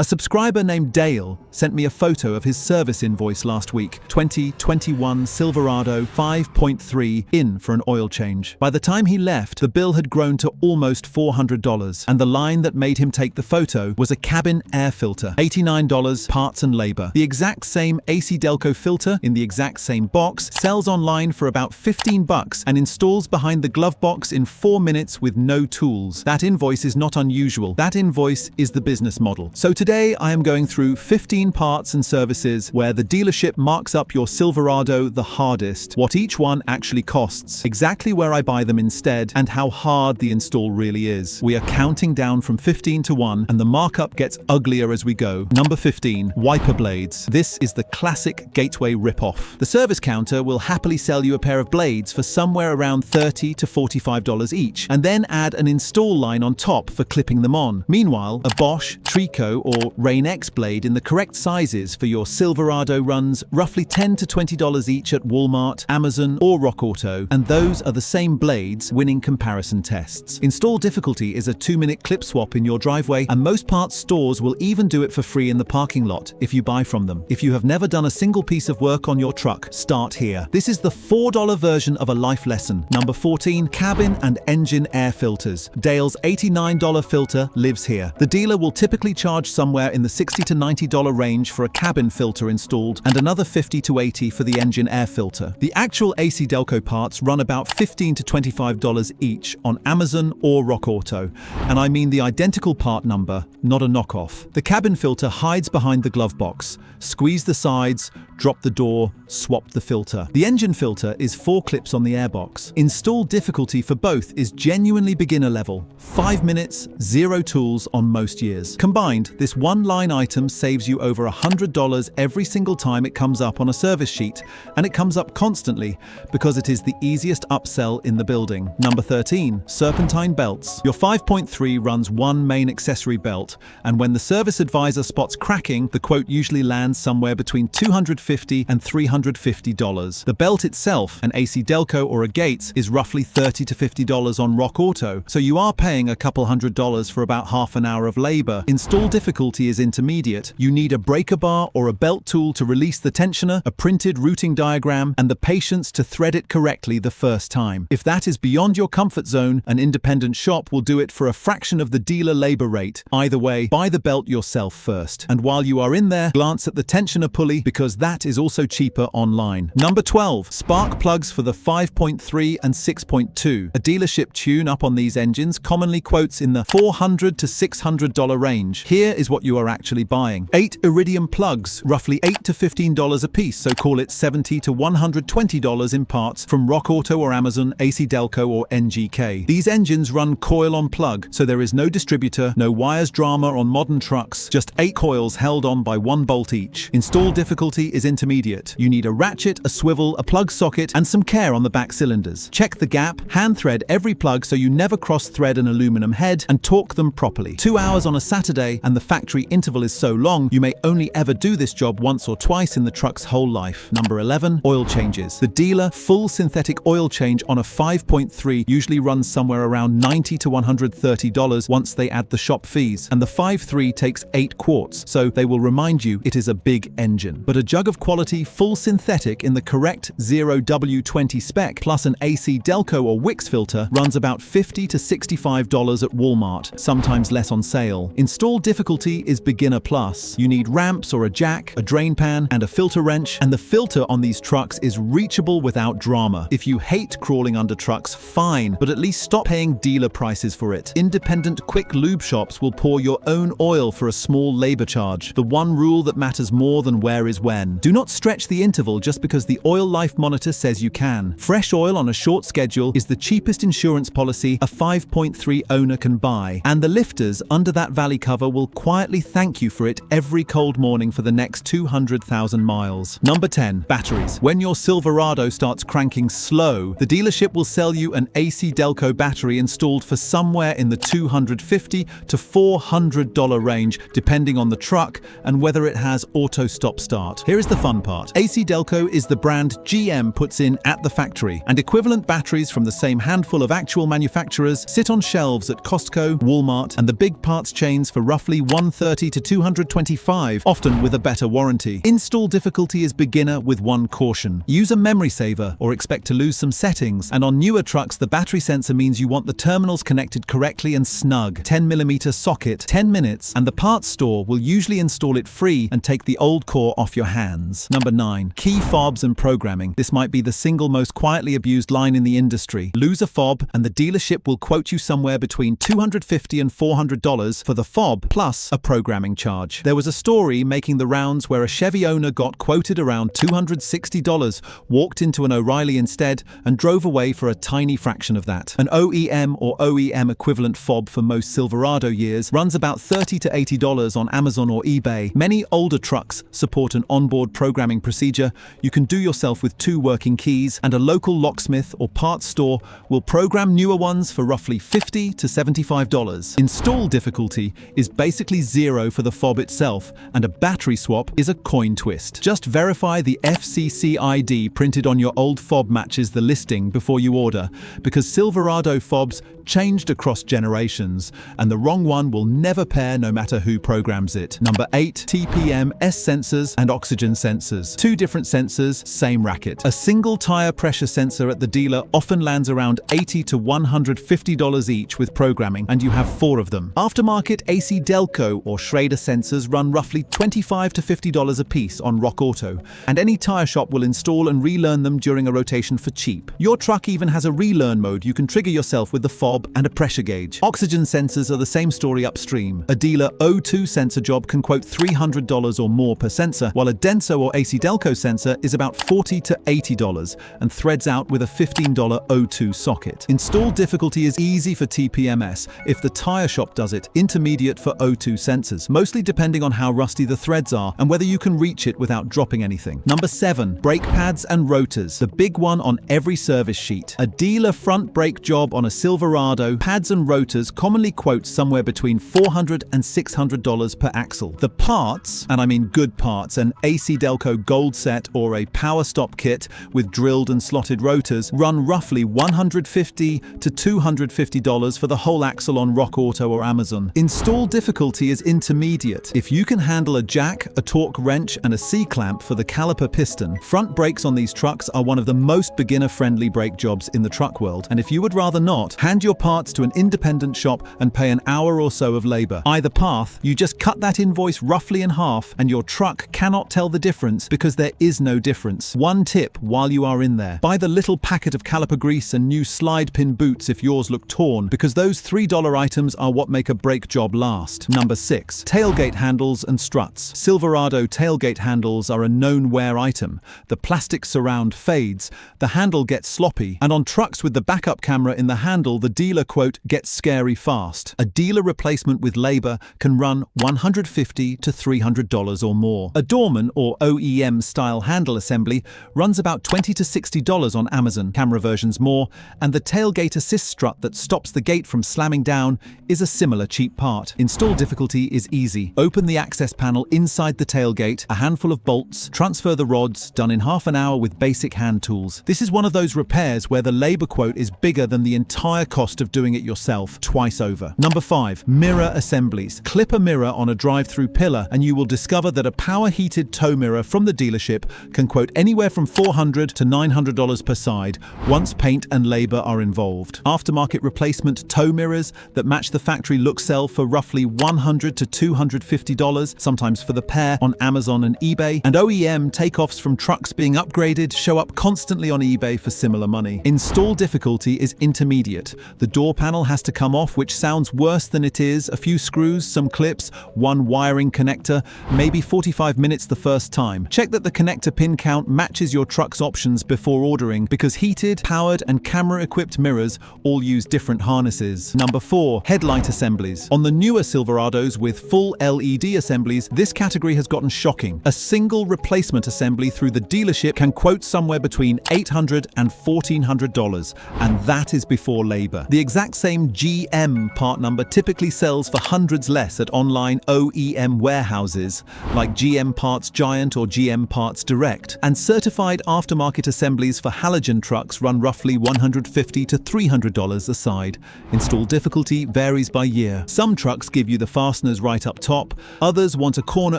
A subscriber named Dale sent me a photo of his service invoice last week. 2021 Silverado 5.3 in for an oil change. By the time he left, the bill had grown to almost $400, and the line that made him take the photo was a cabin air filter. $89, parts and labor. The exact same AC Delco filter in the exact same box sells online for about $15 and installs behind the glove box in 4 minutes with no tools. That invoice is not unusual. That invoice is the business model. So today I am going through 15 parts and services where the dealership marks up your Silverado the hardest, what each one actually costs, exactly where I buy them instead, and how hard the install really is. We are counting down from 15 to 1, and the markup gets uglier as we go. Number 15, wiper blades. This is the classic gateway ripoff. The service counter will happily sell you a pair of blades for somewhere around $30 to $45 each, and then add an install line on top for clipping them on. Meanwhile, a Bosch, Trico, or Rain X blade in the correct sizes for your Silverado runs roughly $10 to $20 each at Walmart, Amazon, or RockAuto, and those are the same blades winning comparison tests. Install difficulty is a 2-minute clip swap in your driveway, and most parts stores will even do it for free in the parking lot if you buy from them. If you have never done a single piece of work on your truck, start here. This is the $4 version of a life lesson. Number 14, cabin and engine air filters. Dale's $89 filter lives here. The dealer will typically charge somewhere in the $60 to $90 range for a cabin filter installed, and another $50 to $80 for the engine air filter. The actual AC Delco parts run about $15 to $25 each on Amazon or RockAuto, and I mean the identical part number, not a knockoff. The cabin filter hides behind the glove box. Squeeze the sides, drop the door, swap the filter. The engine filter is 4 clips on the airbox. Install difficulty for both is genuinely beginner level. 5 minutes, 0 tools on most years. Combined, this one line item saves you over $100 every single time it comes up on a service sheet, and it comes up constantly because it is the easiest upsell in the building. Number 13, Serpentine belts. Your 5.3 runs one main accessory belt, and when the service advisor spots cracking, the quote usually lands somewhere between $250 and $350. The belt itself, an AC Delco or a Gates, is roughly $30 to $50 on RockAuto, so you are paying a couple $100 for about half an hour of labor. Install difficulty is intermediate. You need a breaker bar or a belt tool to release the tensioner, a printed routing diagram, and the patience to thread it correctly the first time. If that is beyond your comfort zone, an independent shop will do it for a fraction of the dealer labor rate. Either way, buy the belt yourself first. And while you are in there, glance at the tensioner pulley because that is also cheaper online. Number 12, spark plugs for the 5.3 and 6.2. A dealership tune-up on these engines commonly quotes in the $400 to $600 range. Here is what you are actually buying. 8 iridium plugs, roughly $8 to $15 a piece, so call it $70 to $120 in parts from RockAuto or Amazon, AC Delco or NGK. These engines run coil on plug, so there is no distributor, no wires drama on modern trucks, just 8 coils held on by 1 bolt each. Install difficulty is intermediate. You need a ratchet, a swivel, a plug socket, and some care on the back cylinders. Check the gap, hand thread every plug so you never cross-thread an aluminum head, and torque them properly. 2 hours on a Saturday, and the factory interval is so long, you may only ever do this job once or twice in the truck's whole life. Number 11, oil changes. The dealer full synthetic oil change on a 5.3 usually runs somewhere around $90 to $130 once they add the shop fees, and the 5.3 takes 8 quarts, so they will remind you it is a big engine. But a jug of quality full synthetic in the correct 0W20 spec plus an AC Delco or Wix filter runs about $50 to $65 at Walmart, sometimes less on sale. Install difficulty is beginner plus. You need ramps or a jack, a drain pan, and a filter wrench, and the filter on these trucks is reachable without drama. If you hate crawling under trucks, fine, but at least stop paying dealer prices for it. Independent quick lube shops will pour your own oil for a small labor charge. The one rule that matters more than where is when. Do not stretch the interval just because the oil life monitor says you can. Fresh oil on a short schedule is the cheapest insurance policy a 5.3 owner can buy, and the lifters under that valley cover will quietly thank you for it every cold morning for the next 200,000 miles. Number 10, batteries. When your Silverado starts cranking slow, the dealership will sell you an AC Delco battery installed for somewhere in the $250 to $400 range, depending on the truck and whether it has auto stop start. Here is the fun part. AC Delco is the brand GM puts in at the factory, and equivalent batteries from the same handful of actual manufacturers sit on shelves at Costco, Walmart, and the big parts chains for roughly $1 $130 to $225, often with a better warranty. Install difficulty is beginner with one caution. Use a memory saver or expect to lose some settings, and on newer trucks the battery sensor means you want the terminals connected correctly and snug. 10mm socket, 10 minutes, and the parts store will usually install it free and take the old core off your hands. Number 9. Key fobs and programming. This might be the single most quietly abused line in the industry. Lose a fob and the dealership will quote you somewhere between $250 and $400 for the fob plus a programming charge. There was a story making the rounds where a Chevy owner got quoted around $260, walked into an O'Reilly instead, and drove away for a tiny fraction of that. An OEM or OEM equivalent fob for most Silverado years runs about $30 to $80 on Amazon or eBay. Many older trucks support an onboard programming procedure you can do yourself with 2 working keys, and a local locksmith or parts store will program newer ones for roughly $50 to $75. Install difficulty is basically 0 for the fob itself, and a battery swap is a coin twist. Just verify the FCC ID printed on your old fob matches the listing before you order, because Silverado fobs changed across generations, and the wrong one will never pair no matter who programs it. Number 8. TPM S sensors and oxygen sensors. 2 different sensors, same racket. A single tire pressure sensor at the dealer often lands around $80 to $150 each with programming, and you have 4 of them. Aftermarket AC Delco or Schrader sensors run roughly $25 to $50 a piece on Rock Auto, and any tire shop will install and relearn them during a rotation for cheap. Your truck even has a relearn mode you can trigger yourself with the fob and a pressure gauge. Oxygen sensors are the same story upstream. A dealer O2 sensor job can quote $300 or more per sensor, while a Denso or AC Delco sensor is about $40 to $80 and threads out with a $15 O2 socket. Install difficulty is easy for TPMS if the tire shop does it, intermediate for O2 sensors, mostly depending on how rusty the threads are and whether you can reach it without dropping anything. Number 7. Brake pads and rotors. The big one on every service sheet. A dealer front brake job on a Silverado, pads and rotors commonly quote somewhere between $400 and $600 per axle. The parts, and I mean good parts, an AC Delco Gold set or a power stop kit with drilled and slotted rotors, run roughly $150 to $250 for the whole axle on Rock Auto or Amazon. Install difficulty is intermediate. If you can handle a jack, a torque wrench, and a C-clamp for the caliper piston, front brakes on these trucks are one of the most beginner-friendly brake jobs in the truck world, and if you would rather not, hand your parts to an independent shop and pay an hour or so of labor. Either path, you just cut that invoice roughly in half and your truck cannot tell the difference because there is no difference. One tip while you are in there: buy the little packet of caliper grease and new slide pin boots if yours look torn, because those $3 items are what make a brake job last. Number 6. Tailgate handles and struts. Silverado tailgate handles are a known wear item. The plastic surround fades, the handle gets sloppy, and on trucks with the backup camera in the handle, the dealer quote gets scary fast. A dealer replacement with labor can run $150 to $300 or more. A Dorman or OEM style handle assembly runs about $20 to $60 on Amazon, camera versions more, and the tailgate assist strut that stops the gate from slamming down is a similar cheap part. Install difficulty is easy. Open the access panel inside the tailgate, a handful of bolts, transfer the rods, done in half an hour with basic hand tools. This is one of those repairs where the labor quote is bigger than the entire cost of doing it yourself twice over. Number 5. Mirror assemblies. Clip a mirror on a drive-through pillar and you will discover that a power-heated tow mirror from the dealership can quote anywhere from $400 to $900 per side once paint and labor are involved. Aftermarket replacement tow mirrors that match the factory look sell for roughly $100 to $250, sometimes for the pair, on Amazon and eBay, and OEM takeoffs from trucks being upgraded show up constantly on eBay for similar money. Install difficulty is intermediate. The door panel has to come off, which sounds worse than it is. A few screws, some clips, one wiring connector, maybe 45 minutes the first time. Check that the connector pin count matches your truck's options before ordering, because heated, powered, and camera-equipped mirrors all use different harnesses. Number 4. Headlight assemblies. On the newer Silverados with full LED assemblies, this category has gotten shocking. A single replacement assembly through the dealership can quote somewhere between $800 and $1,400, and that is before labor. The exact same GM part number typically sells for hundreds less at online OEM warehouses like GM Parts Giant or GM Parts Direct, and certified aftermarket assemblies for halogen trucks run roughly $150 to $300 a side. Install difficulty varies by year. Some trucks give you the fasteners right up top, others want a corner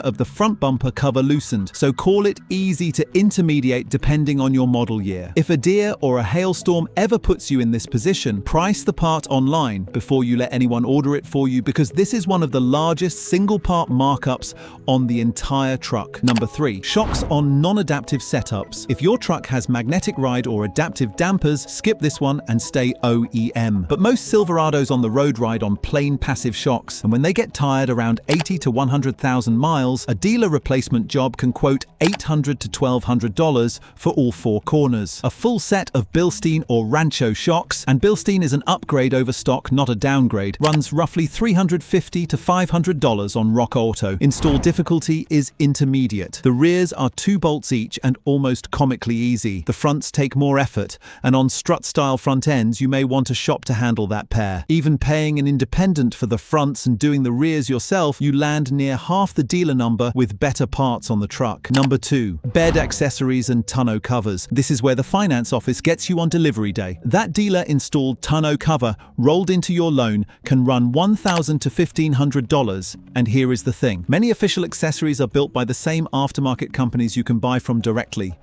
of the front bumper cover loosened, so call it easy to intermediate depending on your model year. If a deer or a hailstorm ever puts you in this position, price the part online before you let anyone order it for you, because this is one of the largest single part markups on the entire truck. Number 3. Shocks on non-adaptive setups. If your truck has magnetic ride or adaptive dampers, skip this one and stay OEM. But most Silverados on the road ride on plain passive shocks, and when they get tired around 80 to 100,000 miles, a dealer replacement job can quote $800 to $1,200 for all 4 corners. A full set of Bilstein or Rancho shocks, and Bilstein is an upgrade over stock, not a downgrade, runs roughly $350 to $500 on Rock Auto. Install difficulty is intermediate. The rears are 2 bolts each and almost comically easy. The fronts take more effort, and on strut-style front ends you may want a shop to handle that pair. Even paying an independent for the fronts and doing the rears yourself, you land near half the dealer number with better parts on the truck. Number 2. Bed accessories and tonneau covers. This is where the finance office gets you on delivery day. That dealer-installed tonneau cover rolled into your loan can run $1,000 to $1,500, and here is the thing. Many official accessories are built by the same aftermarket companies you can buy from directly.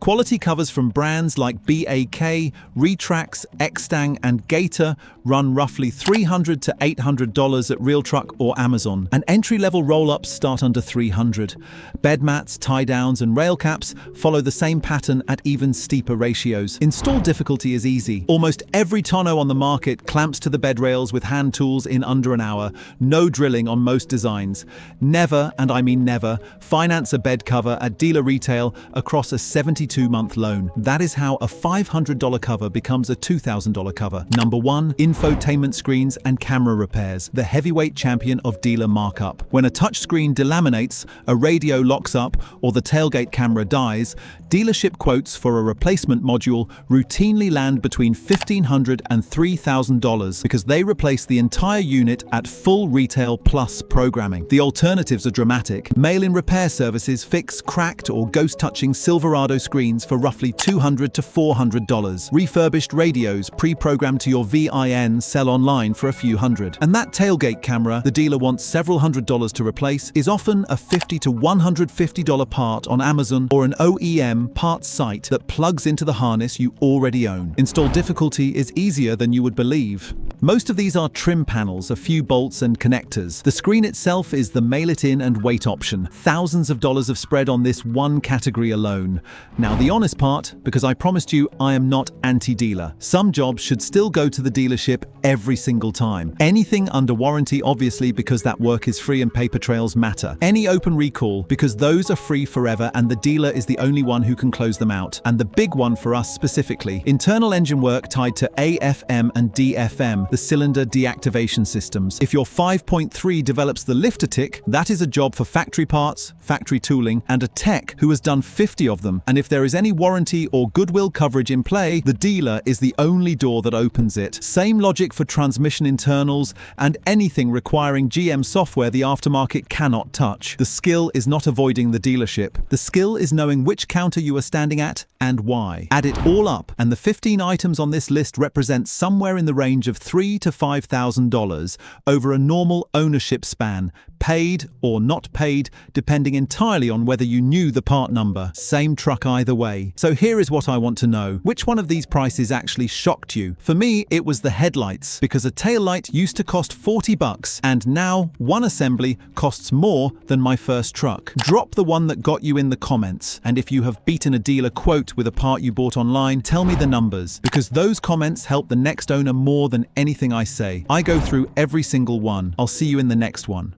Quality covers from brands like BAK, Retrax, Xtang, and Gator run roughly $300 to $800 at RealTruck or Amazon, and entry-level roll-ups start under $300. Bed mats, tie-downs, and rail caps follow the same pattern at even steeper ratios. Install difficulty is easy. Almost every tonneau on the market clamps to the bed rails with hand tools in under an hour. No drilling on most designs. Never, and I mean never, finance a bed cover at dealer retail across a 72-month loan. That is how a $500 cover becomes a $2,000 cover. Number 1. Infotainment screens and camera repairs. The heavyweight champion of dealer markup. When a touchscreen delaminates, a radio locks up, or the tailgate camera dies, dealership quotes for a replacement module routinely land between $1,500 and $3,000 because they replace the entire unit at full retail plus programming. The alternatives are dramatic. Mail-in repair services fix cracked or ghost-touching Silverado screens for roughly $200 to $400. Refurbished radios pre-programmed to your VIN sell online for a few hundred. And that tailgate camera the dealer wants several $100s to replace is often a $50 to $150 part on Amazon or an OEM parts site that plugs into the harness you already own. Install difficulty is easier than you would believe. Most of these are trim panels, a few bolts and connectors. The screen itself is the mail it in and wait option. Thousands of dollars of spread on this one category alone. Now the honest part, because I promised you I am not anti-dealer. Some jobs should still go to the dealership every single time. Anything under warranty, obviously, because that work is free and paper trails matter. Any open recall, because those are free forever and the dealer is the only one who can close them out. And the big one for us specifically, internal engine work tied to AFM and DFM, the cylinder deactivation systems. If your 5.3 develops the lifter tick, that is a job for factory parts, factory tooling, and a tech who has done 50 of them. And if there is any warranty or goodwill coverage in play, the dealer is the only door that opens it. Same logic for transmission internals and anything requiring GM software the aftermarket cannot touch. The skill is not avoiding the dealership. The skill is knowing which counter you are standing at and why. Add it all up, and the 15 items on this list represent somewhere in the range of $3,000 to $5,000 over a normal ownership span, paid or not paid, depending entirely on whether you knew the part number. Same truck either way. So here is what I want to know. Which one of these prices actually shocked you? For me, it was the headlights, because a tail light used to cost $40, and now one assembly costs more than my first truck. Drop the one that got you in the comments, and if you have beaten a dealer quote with a part you bought online, tell me the numbers, because those comments help the next owner more than anything I say. I go through every single one. I'll see you in the next one.